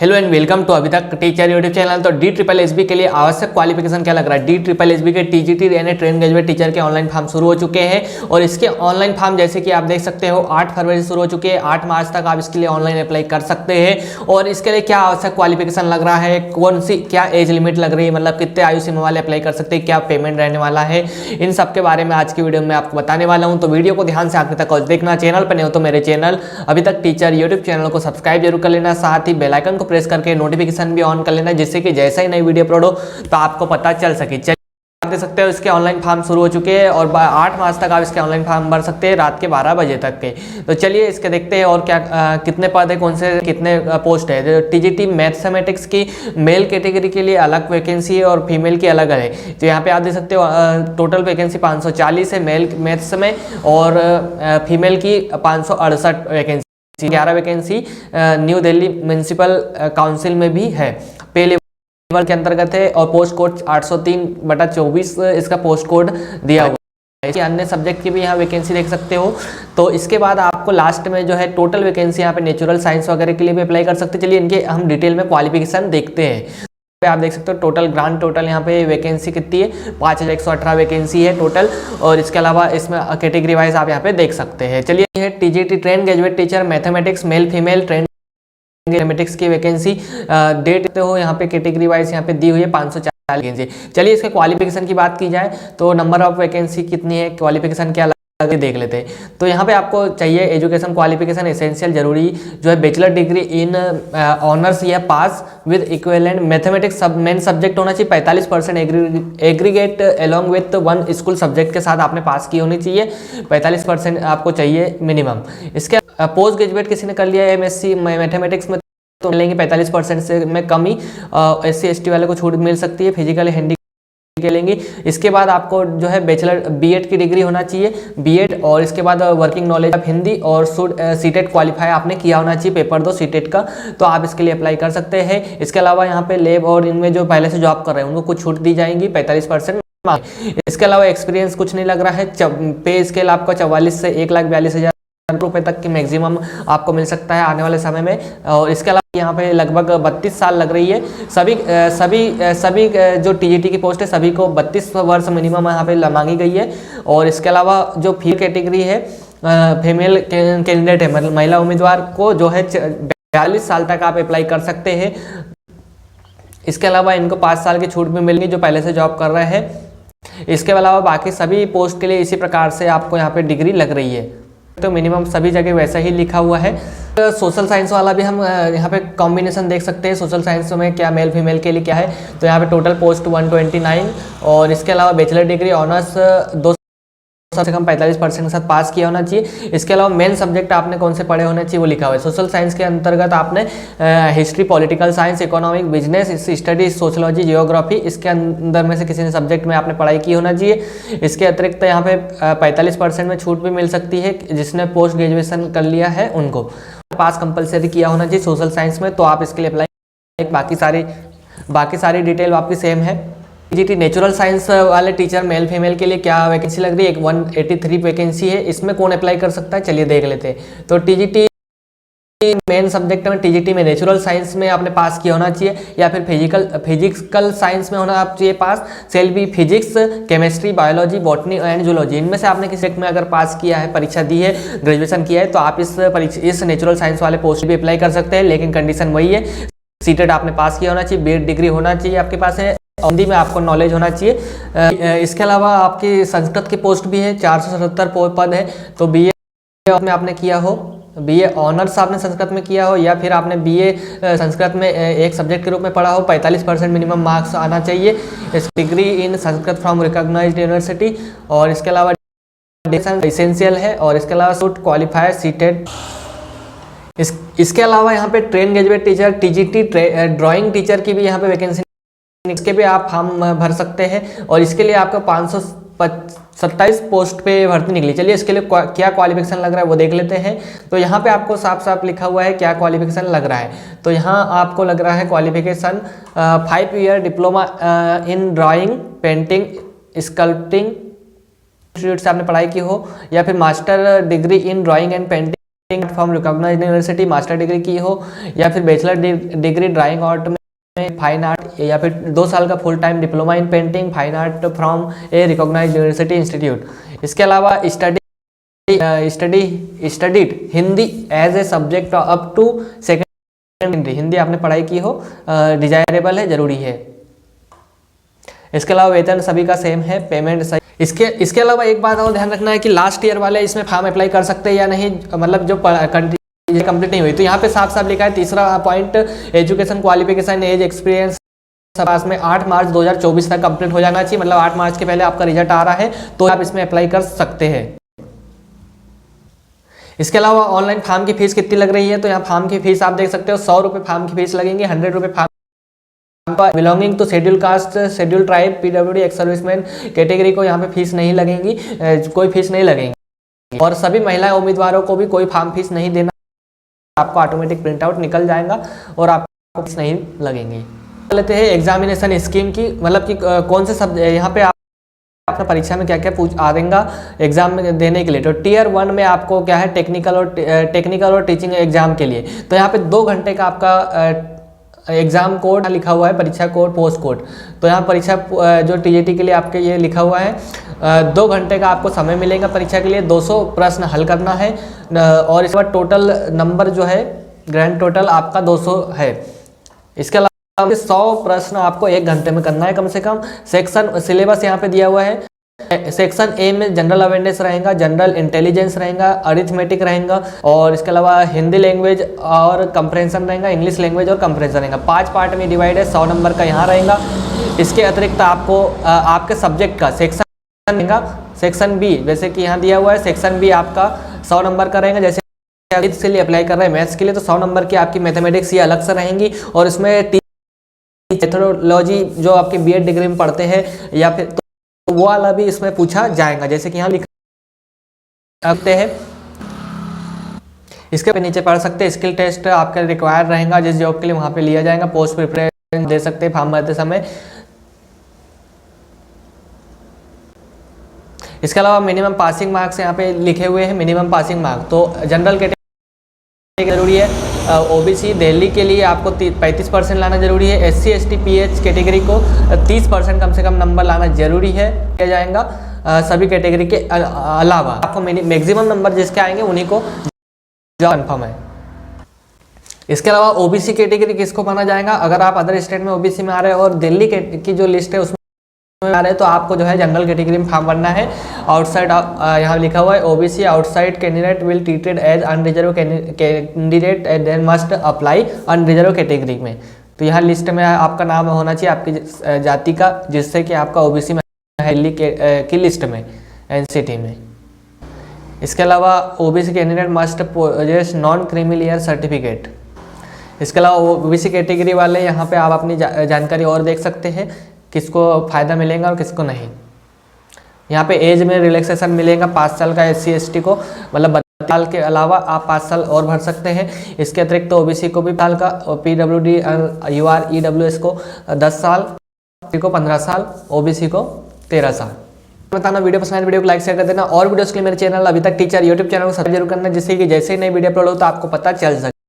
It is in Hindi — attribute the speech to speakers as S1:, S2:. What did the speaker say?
S1: हेलो एंड वेलकम टू अभी तक टीचर यूट्यूब चैनल। तो DSSB के लिए आवश्यक क्वालिफिकेशन क्या लग रहा है? DSSB के TGT यानी ट्रेन ग्रेजुएट टीचर के ऑनलाइन फॉर्म शुरू हो चुके हैं और इसके ऑनलाइन फॉर्म जैसे कि आप देख सकते हो 8 फरवरी से शुरू हो चुके हैं। 8 मार्च तक आप इसके लिए ऑनलाइन अप्लाई कर सकते हैं। और इसके लिए क्या आवश्यक क्वालिफिकेशन लग रहा है, कौन सी क्या एज लिमिट लग रही है, मतलब कितने आयु सीमा वाले अप्लाई कर सकते हैं, क्या पेमेंट रहने वाला है, इन सब के बारे में आज की वीडियो में आपको बताने वाला हूँ। तो वीडियो को ध्यान से आखिर तक देखना। चैनल पर नहीं हो तो मेरे चैनल अभी तक टीचर यूट्यूब चैनल को सब्सक्राइब जरूर कर लेना, साथ ही बेल आइकन को प्रेस करके नोटिफिकेशन भी ऑन कर लेना, जिससे कि जैसा ही नई वीडियो अपलोड हो तो आपको पता चल सके। चलिए आप देख सकते हो इसके ऑनलाइन फॉर्म शुरू हो चुके हैं और 8 मार्च तक आप इसके ऑनलाइन फॉर्म भर सकते हैं रात के 12 बजे तक के। तो चलिए इसके देखते हैं और क्या कितने पद है, कौन से कितने पोस्ट है। TGT मैथमेटिक्स की मेल कैटेगरी के लिए अलग वैकेंसी है और फीमेल की अलग है। तो यहाँ पे आप देख सकते हो टोटल वैकेंसी 540 है मेल मैथ्स में और फीमेल की 568 vacancy. 11 vacancy new Delhi municipal council में भी है, पे लेवल के अंतर्गत है और पोस्ट कोड 803/24 इसका पोस्ट कोड दिया हुआ है। अन्य सब्जेक्ट की भी यहाँ वैकेंसी देख सकते हो। तो इसके बाद आपको लास्ट में जो है टोटल वैकेंसी यहाँ पे नेचुरल साइंस वगैरह के लिए भी अप्लाई कर सकते हैं। चलिए इनके हम डिटेल में क्वालिफिकेशन देखते हैं। आप देख सकते हो टोटल ग्रांड टोटल यहाँ पे वैकेंसी कितनी है, 5118 वैकेंसी है टोटल। और इसके अलावा इसमें कैटेगरी वाइज आप यहाँ पे देख सकते हैं। चलिए ये TGT train graduate teacher mathematics male female train mathematics की वैकेंसी डेट हो यहाँ पे कैटेगरी वाइज यहाँ पे दी हुई है 540 वैकेंसी। चलिए इसके क्वालिफिकेशन की बात की जाए तो नंबर ऑफ वैकेंसी कितनी है, क्वालिफिकेशन क्या देख लेते हैं। तो यहाँ पे आपको चाहिए एजुकेशन क्वालिफिकेशन एसेंशियल जरूरी जो है बैचलर डिग्री इन ऑनर्स या पास विद इक्विवेलेंट मैथमेटिक्स सब मेन सब्जेक्ट होना चाहिए। 45% aggregate along with 1 school subject के साथ आपने पास की होनी चाहिए। 45% आपको चाहिए मिनिमम। इसके पोस्ट ग्रेजुएट किसी ने कर लिया है MSc मैथमेटिक्स में तो मिलेंगे 45% से में कमी। SC ST वाले को छूट मिल सकती है, फिजिकल हैंडी के लेंगे। इसके बाद आपको जो है बैचलर BEd की डिग्री होना चाहिए, BEd। और इसके बाद वर्किंग नॉलेज ऑफ हिंदी और CTET क्वालिफाई आपने किया होना चाहिए, पेपर 2 CTET का, तो आप इसके लिए अप्लाई कर सकते हैं। इसके अलावा यहाँ पे लैब और इनमें जो पहले से जॉब कर रहे हैं उनको कुछ छूट दी जाएंगी 45%। इसके अलावा एक्सपीरियंस कुछ नहीं लग रहा है। पे स्केल आपका 44 से 1,42,000 रुपए तक की मैक्सिमम आपको मिल सकता है आने वाले समय में। और इसके अलावा यहाँ पे लगभग 32 साल लग रही है। सभी जो TGT की पोस्ट है सभी को 32 वर्ष मिनिमम यहाँ पे मांगी गई है। और इसके अलावा जो फीमेल कैटेगरी है, फीमेल कैंडिडेट है, मतलब महिला उम्मीदवार को जो है 42 साल तक आप अप्लाई कर सकते हैं। इसके अलावा इनको 5 साल की छूट भी मिलेगी जो पहले से जॉब कर रहे हैं। इसके अलावा बाकी सभी पोस्ट के लिए इसी प्रकार से आपको यहाँ पे डिग्री लग रही है। तो मिनिमम सभी जगह वैसा ही लिखा हुआ है। सोशल साइंस वाला भी हम यहाँ पे कॉम्बिनेशन देख सकते हैं। सोशल साइंस में क्या मेल फीमेल के लिए क्या है, तो यहाँ पे टोटल पोस्ट 129। और इसके अलावा बैचलर डिग्री ऑनर्स 2 से कम 45% के साथ पास किया होना चाहिए। इसके अलावा मेन सब्जेक्ट आपने कौन से पढ़े होने चाहिए वो लिखा हुआ है। सोशल साइंस के अंतर्गत आपने history, political science, economic, business studies, sociology, geography, इसके अंदर में से किसी ने सब्जेक्ट में आपने पढ़ाई की होना चाहिए। इसके अतिरिक्त यहाँ पे 45% में छूट भी मिल सकती है जिसने पोस्ट ग्रेजुएशन कर लिया है उनको। पास कंपलसरी किया होना चाहिए सोशल साइंस में, तो आप इसके लिए अप्लाई। बाकी सारी डिटेल आपकी सेम है। TGT नेचुरल साइंस वाले टीचर मेल फीमेल के लिए क्या वैकेंसी लग रही है, 183 वैकेंसी है। इसमें कौन अप्लाई कर सकता है, चलिए देख लेते हैं। तो TGT मेन सब्जेक्ट में TGT में नेचुरल साइंस में आपने पास किया होना चाहिए या फिर फिजिकल साइंस में होना आप चाहिए पास। सेल भी physics, chemistry, biology, botany and zoology, इनमें से आपने किसी एक में अगर पास किया है, परीक्षा दी है, ग्रेजुएशन किया है, तो आप इस नेचुरल साइंस वाले पोस्ट भी अप्लाई कर सकते हैं। लेकिन कंडीशन वही है, CTET आपने पास किया होना चाहिए, BEd डिग्री होना चाहिए आपके पास है, हिंदी में आपको नॉलेज होना चाहिए। इसके अलावा आपकी संस्कृत की पोस्ट भी है, 477 पद है। तो BA में आपने किया हो, BA ऑनर्स आपने संस्कृत में किया हो या फिर आपने BA संस्कृत में एक सब्जेक्ट के रूप में पढ़ा हो, 45% मिनिमम मार्क्स आना चाहिए। इस degree in Sanskrit from recognised university. और इसके अलावा एसेंशियल है। और इसके अलावा सूट क्वालिफायर CTET। इसके अलावा यहाँ पे train graduate teacher TGT drawing teacher की भी यहाँ पे वैकेंसी, इसके भी आप फॉर्म भर सकते हैं। और इसके लिए आपको 527 पोस्ट पे भर्ती निकली। चलिए इसके लिए क्या क्वालिफिकेशन लग रहा है वो देख लेते हैं। तो यहाँ पे आपको साफ साफ लिखा हुआ है क्या क्वालिफिकेशन लग रहा है। तो यहाँ आपको लग रहा है qualification 5 year diploma in drawing, painting, sculpting institute से आपने पढ़ाई की हो या फिर master degree in drawing and painting from recognised university, master degree की हो या फिर बैचलर डिग्री ड्राइंग आर्ट में, फाइन आर्ट, या फिर 2 साल का full time diploma in painting fine art from a recognised university institute. इसके अलावा studied Hindi as a subject up to second, Hindi आपने पढ़ाई की हो, डिजायरेबल है, जरूरी है। इसके अलावा वेतन सभी का सेम है, पेमेंट सही। इसके अलावा एक बात और ध्यान रखना है कि लास्ट ईयर वाले इसमें फॉर्म अप्लाई कर सकते हैं या नहीं, मतलब जो कंप्लीट नहीं हुई। तो यहाँ पे साफ साफ लिखा है, तीसरा point, education qualification age experience पास में 8 मार्च 2024 तक कंप्लीट हो जाना चाहिए, मतलब 8 मार्च के पहले आपका रिजल्ट आ रहा है तो आप इसमें अप्लाई कर सकते हैं। इसके अलावा ऑनलाइन फॉर्म की फीस कितनी लग रही है, तो यहाँ फॉर्म की फीस आप देख सकते हो, 100 रुपये फॉर्म की फीस लगेंगे, 100 रुपये form belonging to schedule caste, schedule tribe, PWD, ex serviceman category को यहाँ पे फीस नहीं लगेंगी, कोई फीस नहीं लगेगी। और सभी महिला उम्मीदवारों को भी कोई फॉर्म फीस नहीं देना, आपको ऑटोमेटिक प्रिंट आउट निकल जाएगा और आपको फीस नहीं लगेंगी। लेते हैं एग्जामिनेशन स्कीम की, मतलब कि कौन से सब यहाँ पे अपना परीक्षा में क्या क्या आएगा एग्जाम में देने के लिए। तो टीयर 1 में आपको क्या है, टेक्निकल और टीचिंग एग्जाम के लिए, तो यहाँ पे 2 घंटे का आपका एग्जाम कोड लिखा हुआ है, परीक्षा कोड, पोस्ट कोड। तो यहाँ परीक्षा जो टीजीटी के लिए आपके ये लिखा हुआ है, 2 घंटे का आपको समय मिलेगा परीक्षा के लिए, 200 प्रश्न हल करना है और इसके बाद टोटल नंबर जो है, ग्रैंड टोटल आपका 200 है। इसके अलावा 100 प्रश्न आपको 1 घंटे में करना है कम से कम। सेक्शन सिलेबस यहाँ पे दिया हुआ है, सेक्शन ए में जनरल अवेयरनेस रहेगा, जनरल इंटेलिजेंस रहेगा, अरिथमेटिक रहेगा और इसके अलावा हिंदी लैंग्वेज और कंप्रेंशन रहेगा, इंग्लिश लैंग्वेज और कंप्रेंशन रहेगा। 5 पार्ट में डिवाइड है, 100 नंबर का यहाँ रहेगा। इसके अतिरिक्त आपको आपके सब्जेक्ट का सेक्शन रहेगा, सेक्शन बी जैसे कि यहाँ दिया हुआ है, सेक्शन बी आपका 100 नंबर का रहेगा। जैसे के लिए अप्लाई कर रहे हैं मैथ्स के लिए, तो 100 नंबर की आपकी मैथमेटिक्स ये अलग से रहेंगी और इसमें मेथोडोलॉजी जो आपके बीएड डिग्री में पढ़ते हैं या फिर तो वो वाला भी इसमें पूछा जाएगा, जैसे कि यहाँ लिखते हैं। इसके नीचे पढ़ सकते हैं, स्किल टेस्ट आपका रिक्वायर रहेगा जिस जॉब के लिए वहाँ पे लिया जाएगा, पोस्ट प्रिपरेशन दे सकते हैं फॉर्म भरते समय। इसके अलावा मिनिमम पासिंग मार्क्स यहाँ पे लिखे हुए हैं, मिनिमम पासिंग मार्क। तो जनरल कैटेगरी जरूरी है, ओबीसी दिल्ली के लिए आपको 35% लाना जरूरी है, एससी एसटी पीएच कैटेगरी को 30% कम से कम नंबर लाना जरूरी है, किया जाएगा। सभी कैटेगरी के अलावा आपको मैक्सिमम नंबर जिसके आएंगे उन्हीं को कन्फर्म है। इसके अलावा ओबीसी कैटेगरी किसको माना जाएगा, अगर आप अदर स्टेट में ओबीसी में आ रहे हो और दिल्ली की जो लिस्ट है उसमें आ रहे हैं तो आपको जो है जनरल कैटेगरी में फॉर्म भरना है। आउटसाइड यहाँ लिखा हुआ है, OBC outside candidate will treated as unreserve candidate and then must apply unreserve category में। तो यहाँ लिस्ट में आपका नाम होना चाहिए आपकी जाति का, जिससे कि आपका ओबीसी में दिल्ली की लिस्ट में, एनसीटी में। इसके अलावा OBC candidate must possess non creamy layer certificate. इसके अलावा ओबीसी कैटेगरी वाले यहाँ पे आप अपनी जानकारी और देख सकते हैं, किसको फ़ायदा मिलेगा और किसको नहीं। यहाँ पे एज में रिलैक्सेशन मिलेगा 5 साल का एससी एसटी को, मतलब 32 साल के अलावा आप 5 साल और भर सकते हैं। इसके अतिरिक्त तो ओबीसी को भी साल का, पीडब्ल्यूडी यूआर ईडब्ल्यूएस को 10 साल, को 15 साल, ओबीसी को 13 साल। बताना वीडियो पसंद है, वीडियो को लाइक शेयर कर देना और वीडियोस के लिए मेरे चैनल अभी तक टीचर यूट्यूब चैनल को सब्सक्राइब जरूर करना, जिससे कि जैसे ही नई वीडियो अपलोड हो तो आपको पता चल सके।